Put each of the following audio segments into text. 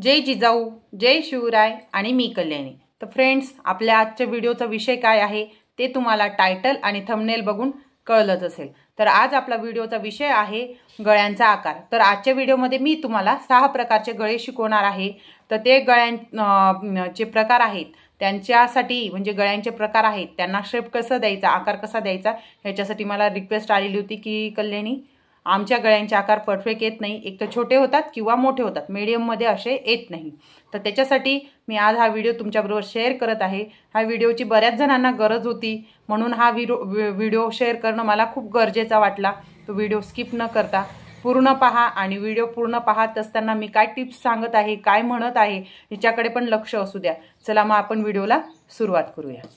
जय जिजाऊ, जय शिवराय आणि मी कल्याणी। तर फ्रेंड्स, आपल्या आजच्या व्हिडिओचा विषय काय आहे ते तुम्हाला टायटल आणि थंबनेल बघून कळलंच असेल। तर आज आपला व्हिडिओचा विषय आहे गळ्यांचा आकार। तर आजच्या व्हिडिओमध्ये मी तुम्हाला 6 प्रकारचे गळे शिकवणार आहे। तर ते गळ्यांचे प्रकार आहेत, त्यांच्यासाठी म्हणजे गळ्यांचे प्रकार आहेत, त्यांना शेप कसा द्यायचा, आकार कसा द्यायचा, ह्याच्यासाठी मला रिक्वेस्ट आलेली होती की कल्याणी आमच्या गळ्यांचे आकार परफेक्ट येत नाही, एक तर छोटे होतात किंवा मोठे होतात, मीडियममध्ये असे येत नाही। तर त्याच्यासाठी मी आज हा व्हिडिओ तुमच्याबरोबर शेअर करत आहे। हा व्हिडिओची बऱ्याच जणांना गरज होती, म्हणून हा व्हिडिओ शेअर करणं मला खूप गरजेचा वाटला। तो व्हिडिओ स्किप न करता पूर्ण पहा आणि व्हिडिओ पूर्ण पाहत असताना मी काय टिप्स सांगत आहे, काय म्हणत आहे याच्याकडे पण लक्ष असू द्या। चला मग आपण व्हिडिओला सुरुवात करूया।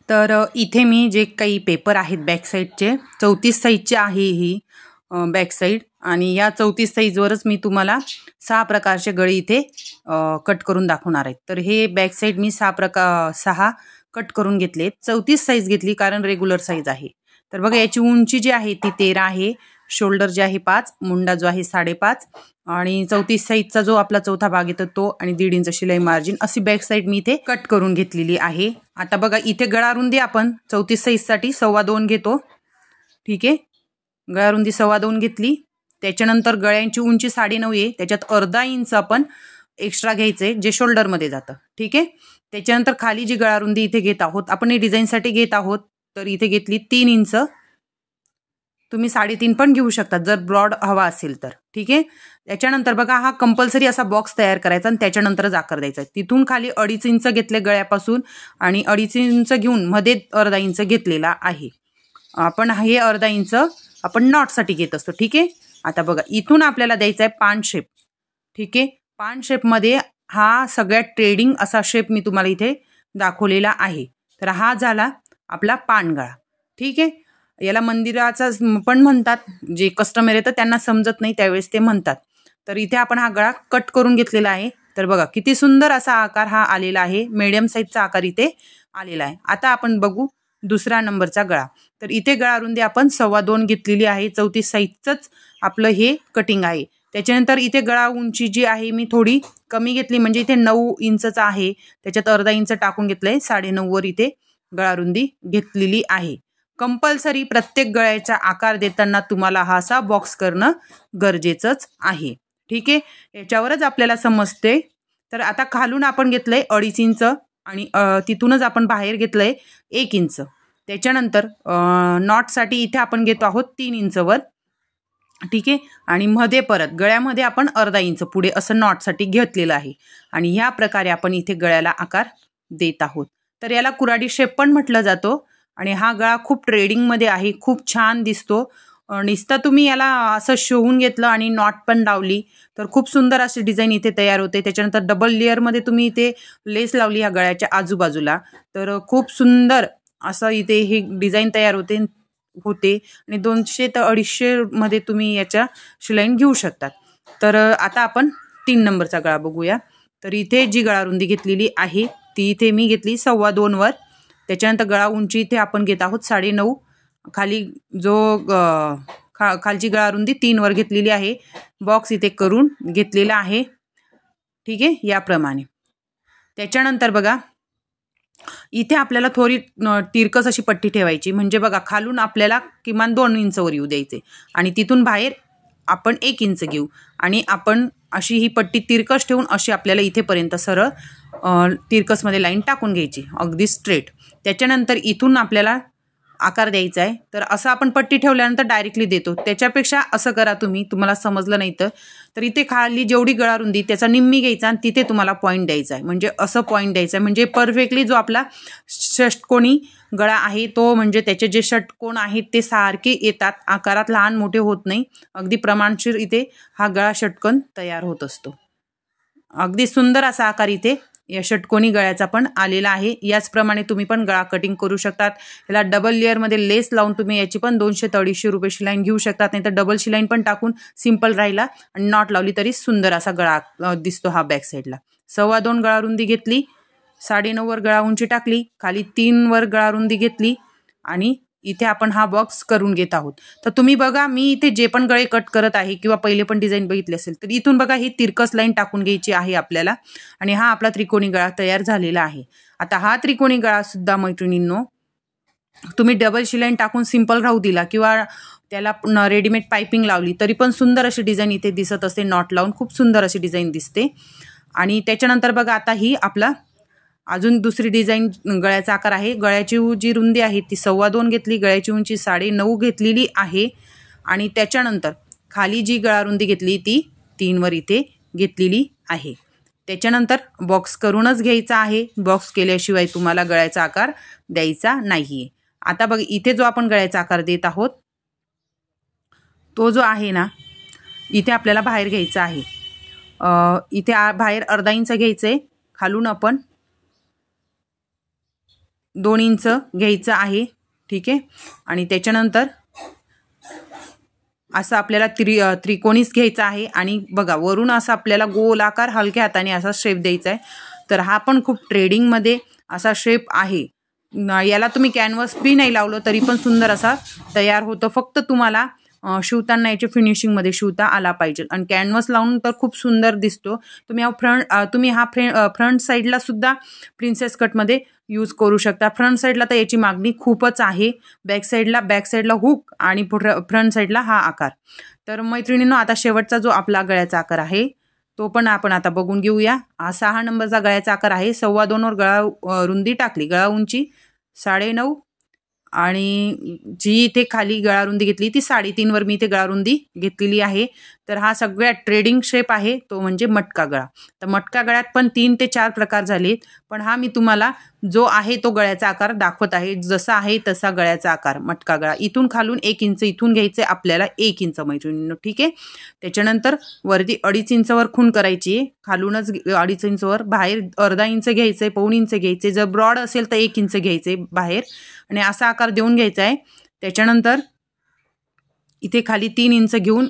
तर इथे मी जे काही पेपर आहेत बॅक साईडचे 34 साईजचे आहे ही बॅक साईड, आणि या 34 साईजवरच मी तुम्हाला 6 प्रकारचे गळे इथे कट करून दाखवणार आहेत। तर हे बॅक साईड मी 6 कट करून घेतले। 34 साईज घेतली कारण रेग्युलर साईज आहे। तर बघा, याची उंची जी आहे ती 13 आहे, शोल्डर जे आहे 5, मुंडा जो आहे 5.5, आणि 34 साईजचा जो आपला चौथा भाग येतो तो, आणि 1.5 इंच शिलाई मार्जिन अशी बॅक साईड मी इथे कट करून घेतलेली आहे। आता बघा, इथे गळा रुंदी आपण 34 साईजसाठी 2.25 घेतो। ठीक आहे, गळा रुंदी 2.25 घेतली। त्याच्यानंतर गळ्यांची उंची 9.5 आहे, त्याच्यात अर्धा इंच आपण एक्स्ट्रा घ्यायचंय जे शोल्डरमध्ये जातं। ठीक आहे, त्याच्यानंतर खाली जी गळा रुंदी इथे घेत आहोत आपण, ही डिझाईनसाठी घेत आहोत, तर इथे घेतली 3 इंच। तुम्ही 3.5 पण घेऊ शकता जर ब्रॉड हवा असेल तर। ठीक आहे, त्याच्यानंतर बघा, हा कंपल्सरी असा बॉक्स तयार करायचा आणि त्याच्यानंतरच आकार द्यायचा। तिथून खाली 2.5 इंच घेतले गळ्यापासून, आणि 2.5 इंच घेऊन मध्ये अर्धा इंच घेतलेला आहे। आपण हे अर्धा इंच आपण नॉटसाठी घेत असतो। ठीक आहे, आता बघा, इथून आपल्याला द्यायचा आहे पान शेप। ठीक आहे, पान शेपमध्ये हा सगळ्यात ट्रेडिंग असा शेप मी तुम्हाला इथे दाखवलेला आहे। तर हा झाला आपला पानगळा। ठीक आहे, याला मंदिराचा पण म्हणतात, जे कस्टमर येतं त्यांना समजत नाही त्यावेळेस ते म्हणतात। तर इथे आपण हा गळा कट करून घेतलेला आहे। तर बघा, किती सुंदर असा आकार हा आलेला आहे, मीडियम साईजचा आकार इथे आलेला आहे। आता आपण बघू दुसरा नंबरचा गळा। तर इथे गळा रुंदी आपण 2.25 घेतलेली आहे, 34 साईजचंच आपलं हे कटिंग आहे। त्याच्यानंतर इथे गळा उंची जी आहे मी थोडी कमी घेतली, म्हणजे इथे 9 इंचचा आहे, त्याच्यात अर्धा इंच टाकून घेतलंय, 9.5 वर इथे गळा रुंदी घेतलेली आहे। कंपल्सरी प्रत्येक गळ्याचा आकार देताना तुम्हाला हा असा बॉक्स करणं गरजेचंच आहे। ठीक आहे, याच्यावरच आपल्याला समजते। तर आता खालून आपण घेतलंय 2.5 इंच, आणि तिथूनच आपण बाहेर घेतलंय 1 इंच। त्याच्यानंतर नॉटसाठी इथे आपण घेतो आहोत 3 इंचवर। ठीक आहे, आणि मध्ये परत गळ्यामध्ये आपण अर्धा इंच पुढे असं नॉटसाठी घेतलेलं आहे, आणि ह्या प्रकारे आपण इथे गळ्याला आकार देत आहोत। तर याला कुऱ्हाडी शेप पण म्हटलं जातो, आणि हा गळा खूप ट्रेडिंगमध्ये आहे, खूप छान दिसतो। नुसतं तुम्ही याला असं शिवून घेतलं आणि नॉट पण लावली तर खूप सुंदर अशी डिझाईन इथे तयार होते। त्याच्यानंतर डबल लेअरमध्ये तुम्ही इथे लेस लावली ह्या गळ्याच्या आजूबाजूला, तर खूप सुंदर असं इथे ही डिझाईन तयार होते, आणि 200 ते 250 मध्ये तुम्ही याच्या शिलाईन घेऊ शकतात। तर आता आपण 3 नंबरचा गळा बघूया। तर इथे जी गळा रुंदी घेतलेली आहे ती इथे मी घेतली 2.25 वर। त्याच्यानंतर गळा उंची इथे आपण घेत आहोत 9.5, खाली जो खालची गळा रुंदी 3 वर घेतलेली आहे, बॉक्स इथे करून घेतलेला आहे। ठीक आहे, याप्रमाणे। त्याच्यानंतर बघा, इथे आपल्याला थोडी तिरकस अशी पट्टी ठेवायची, म्हणजे बघा खालून आपल्याला किमान 2 इंचवर येऊ द्यायचे, आणि तिथून बाहेर आपण 1 इंच घेऊ, आणि आपण अशी ही पट्टी तिरकस ठेवून अशी आपल्याला इथेपर्यंत सरळ तिरकसमध्ये लाईन टाकून घ्यायची, अगदी स्ट्रेट। त्याच्यानंतर इथून आपल्याला आकार द्यायचा आहे। तर असं आपण पट्टी ठेवल्यानंतर डायरेक्टली देतो, त्याच्यापेक्षा असं करा तुम्ही, तुम्हाला समजलं नाही तर इथे खाली जेवढी गळा रुंदी त्याचा निम्मी घ्यायचा, आणि तिथे तुम्हाला पॉईंट द्यायचा आहे, म्हणजे असं पॉईंट द्यायचा आहे, म्हणजे परफेक्टली जो आपला षटकोनी गळा आहे तो, म्हणजे त्याचे जे षटकोन आहेत ते सारखे येतात, आकारात लहान मोठे होत नाही, अगदी प्रमाणशीर इथे हा गळा षटकोन तयार होत असतो। अगदी सुंदर असा आकार इथे या षटकोनी गळ्याचा पण आलेला आहे। याचप्रमाणे तुम्ही पण गळा कटिंग करू शकतात। याला डबल लेअरमध्ये लेस लावून तुम्ही याची पण 200 ते 250 रुपये शिलाईन घेऊ शकतात, नाही तर डबल शिलाईन पण टाकून सिंपल राहिला आणि नॉट लावली तरी सुंदर असा गळा दिसतो हा बॅक साईडला। 2.25 गळा रुंदी घेतली, 9.5 वर गळा उंची टाकली, खाली 3 वर गळा रुंदी घेतली, आणि इथे आपण हा बॉक्स करून घेत आहोत. तर तुम्ही बघा मी इथे जे पण गळे कट करत आहे किंवा पहिले पण डिझाईन बघितली असेल तर इथून बघा ही तिरकस लाईन टाकून घ्यायची आहे आपल्याला आणि हा आपला त्रिकोणी गळा तयार झालेला आहे. आता हा त्रिकोणी गळा सुद्धा मैत्रिणींनो तुम्ही डबल शिलाई टाकून सिंपल राहू दिला किंवा त्याला रेडीमेड पाइपिंग लावली तरी पण सुंदर अशी डिझाईन इथे दिसत असते. नॉट लावून खूप सुंदर अशी डिझाईन दिसते. आणि त्याच्यानंतर बघा आता ही आपला अजून दुसरी डिझाईन गळ्याचा आकार आहे. गळ्याची जी रुंदी आहे ती 2.25 घेतली, गळ्याची उंची 9.5 घेतलेली आहे आणि त्याच्यानंतर खाली जी गळा रुंदी घेतली ती 3 वर इथे घेतलेली आहे. त्याच्यानंतर बॉक्स करूनच घ्यायचा आहे. बॉक्स केल्याशिवाय तुम्हाला गळ्याचा आकार द्यायचा नाहीये. आता बघ इथे जो आपण गळ्याचा आकार देत आहोत तो जो आहे ना इथे आपल्याला बाहेर घ्यायचा आहे. इथे बाहेर अर्धा इंच घ्यायचंय, खालून आपण 2 इंच घ्यायचं आहे. ठीक आहे. आणि त्याच्यानंतर असं आपल्याला त्रिकोणीच घ्यायचा आहे आणि बघा वरून असं आपल्याला गोल आकार हलक्या हाताने असा शेप द्यायचा आहे. तर हा पण खूप ट्रेडिंगमध्ये असा शेप आहे. याला तुम्ही कॅनव्हास बी नाही लावलं तरी पण सुंदर असा तयार होतं. फक्त तुम्हाला शिवताना याच्या फिनिशिंगमध्ये शिवता आला पाहिजे आणि कॅनव्हास लावून तर खूप सुंदर दिसतो. तुम्ही हा फ्रंट साईडला सुद्धा प्रिन्सेस कटमध्ये यूज करू शकता. फ्रंट साईडला तर याची मागणी खूपच आहे. बॅक साईडला हुक आणि फ्रंट साईडला हा आकार. तर मैत्रिणींनो आता शेवटचा जो आपला गळ्याचा आकार आहे तो पण आपण आता बघून घेऊया. हा 6 नंबरचा गळ्याचा आकार आहे. 2.25 वर गळा रुंदी टाकली, गळा उंची 9.5 आणि जी इथे खाली गळा रुंदी घेतली ती 3.5 वर मी इथे गळा रुंदी घेतलेली आहे. तर हा सगळ्यात ट्रेडिंग शेप आहे तो म्हणजे मटका गळा. तर मटका गळ्यात पण 3 ते 4 प्रकार झालेत, पण हा मी तुम्हाला जो आहे तो गळ्याचा आकार दाखवत आहे. जसा आहे तसा गळ्याचा आकार मटका गळा. इथून खालून 1 इंच इथून घ्यायचं आहे आपल्याला 1 इंच मैत्रिणींनो. ठीक आहे. त्याच्यानंतर वरती 2.5 इंचवर खूण करायची आहे, खालूनच 2.5 इंचवर, बाहेर अर्धा इंच घ्यायचंय, 1.25 इंच घ्यायचे, जर ब्रॉड असेल तर 1 इंच घ्यायचे बाहेर आणि असा आकार देऊन घ्यायचा आहे. त्याच्यानंतर इथे खाली 3 इंच घेऊन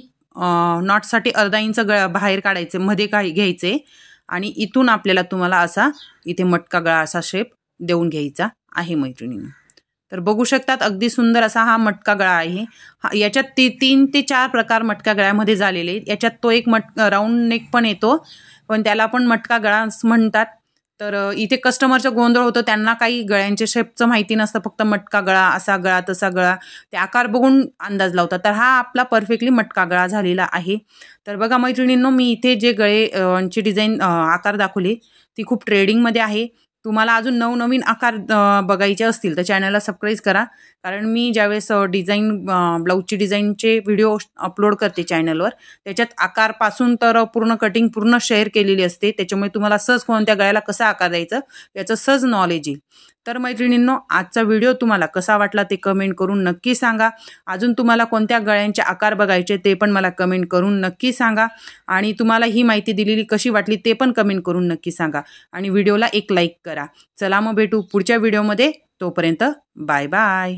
नॉटसाठी अर्धा इंच बाहेर काढायचे, मध्ये काही घ्यायचे आणि इथून आपल्याला तुम्हाला असा इथे मटका गळा असा शेप देऊन घ्यायचा आहे मैत्रिणींनो. तर बघू शकतात अगदी सुंदर असा हा मटका गळा आहे. याच्यात 3 ते 4 प्रकार मटका गळ्यामध्ये झालेले आहेत. याच्यात तो एक राऊंड नेक पण येतो, पण त्याला पण मटका गळा म्हणतात. तर इथे कस्टमरचं गोंधळ होतं, त्यांना काही गळ्यांच्या शेपचं माहिती नसतं, फक्त मटका गळा, असा गळा तसा गळा, ते आकार बघून अंदाज लावतात. तर हा आपला परफेक्टली मटका गळा झालेला आहे. तर बघा मैत्रिणींनो मी इथे जे गळेची डिझाईन आकार दाखवली ती खूप ट्रेडिंगमध्ये आहे. तुम्हाला अजून नवनवीन आकार बघायचे असतील तर चॅनलला सबस्क्राईब करा, कारण मी ज्यावेळेस ब्लाऊजची डिझाईनचे व्हिडिओ अपलोड करते चॅनलवर त्याच्यात आकारपासून तर पूर्ण कटिंग पूर्ण शेअर केलेली असते. त्याच्यामुळे तुम्हाला सहज कोणत्या गळ्याला कसा आकार द्यायचा याचं सहज नॉलेज येईल. तर मैत्रिणींनो आजचा व्हिडिओ तुम्हाला कसा वाटला ते कमेंट करून नक्की सांगा. अजून तुम्हाला कोणत्या गळ्यांचे आकार बघायचे ते पण मला कमेंट करून नक्की सांगा आणि तुम्हाला ही माहिती दिलेली कशी वाटली ते पण कमेंट करून नक्की सांगा आणि व्हिडिओला एक लाईक करा. चला मग भेटू पुढच्या व्हिडिओमध्ये. तोपर्यंत बाय बाय.